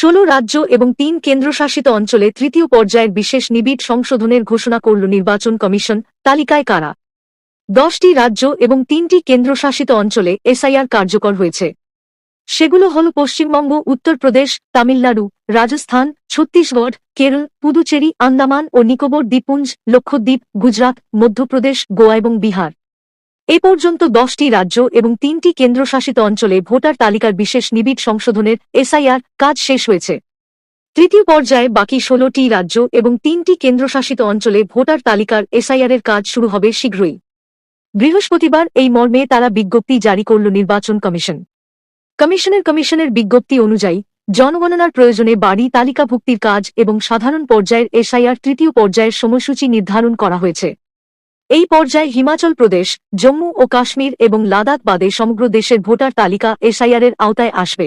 16 রাজ্য এবং 3 কেন্দ্রশাসিত অঞ্চলে তৃতীয় পর্যায়ের বিশেষ নিবিড় সংশোধনের ঘোষণা করল নির্বাচন কমিশন। তালিকায় কারা? 10টি রাজ্য এবং 3টি কেন্দ্রশাসিত অঞ্চলে এসআইআর কার্যকর হয়েছে। সেগুলো হল পশ্চিমবঙ্গ, উত্তরপ্রদেশ, তামিলনাড়ু, রাজস্থান, ছত্তিশগড়, কেরল, পুদুচেরি, আন্দামান ও নিকোবর দ্বীপপুঞ্জ, লক্ষদ্বীপ, গুজরাট, মধ্যপ্রদেশ, গোয়া এবং বিহার। এ পর্যন্ত 10টি রাজ্য এবং 3টি কেন্দ্রশাসিত অঞ্চলে ভোটার তালিকার বিশেষ নিবিড় সংশোধনের এসআইআর কাজ শেষ হয়েছে। তৃতীয় পর্যায়ে বাকি 16টি রাজ্য এবং 3টি কেন্দ্রশাসিত অঞ্চলে ভোটার তালিকার এসআইআরের কাজ শুরু হবে শীঘ্রই। বৃহস্পতিবার এই মর্মে তারা বিজ্ঞপ্তি জারি করল নির্বাচন কমিশন। কমিশনের বিজ্ঞপ্তি অনুযায়ী জনগণনার প্রয়োজনে বাড়ি তালিকাভুক্তির কাজ এবং সাধারণ পর্যায়ের এসআইআর তৃতীয় পর্যায়ের সময়সূচি নির্ধারণ করা হয়েছে। এই পর্যায়ে হিমাচল প্রদেশ, জম্মু ও কাশ্মীর এবং লাদাখ বাদে সমগ্র দেশের ভোটার তালিকা এসআইআরের আওতায় আসবে।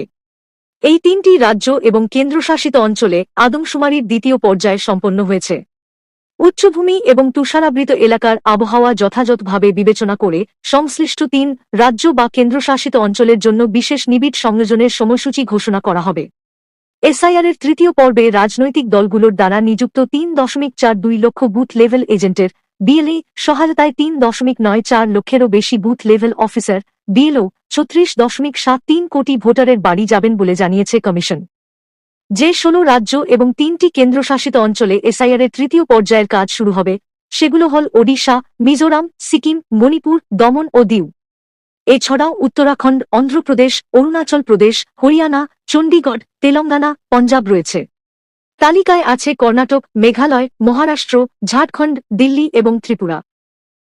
এই 3টি রাজ্য এবং কেন্দ্রশাসিত অঞ্চলে আদমশুমারির দ্বিতীয় পর্যায় সম্পন্ন হয়েছে। উচ্চভূমি এবং তুষারাবৃত এলাকার আবহাওয়া যথাযথভাবে বিবেচনা করে সংশ্লিষ্ট 3 রাজ্য বা কেন্দ্রশাসিত অঞ্চলের জন্য বিশেষ নিবিড় সংযোজনের সময়সূচি ঘোষণা করা হবে। এসআইআরের তৃতীয় পর্বে রাজনৈতিক দলগুলোর দ্বারা নিযুক্ত 3.42 লক্ষ বুথ লেভেল এজেন্টের বিএলএ সহায়তায় 3.94 লক্ষেরও বেশি বুথ লেভেল অফিসার বিএলও 36.73 কোটি ভোটারের বাড়ি যাবেন বলে জানিয়েছে কমিশন। যে 16 রাজ্য এবং 3টি কেন্দ্রশাসিত অঞ্চলে এসআইআরের তৃতীয় পর্যায়ের কাজ শুরু হবে সেগুলো হল ওডিশা, মিজোরাম, সিকিম, মণিপুর, দমন ও দিউ। এছাড়াও উত্তরাখণ্ড, অন্ধ্রপ্রদেশ, অরুণাচল প্রদেশ, হরিয়ানা, চণ্ডীগড়, তেলেঙ্গানা, পঞ্জাব রয়েছে। তালিকায় আছে কর্ণাটক, মেঘালয়, মহারাষ্ট্র, ঝাড়খণ্ড, দিল্লি এবং ত্রিপুরা।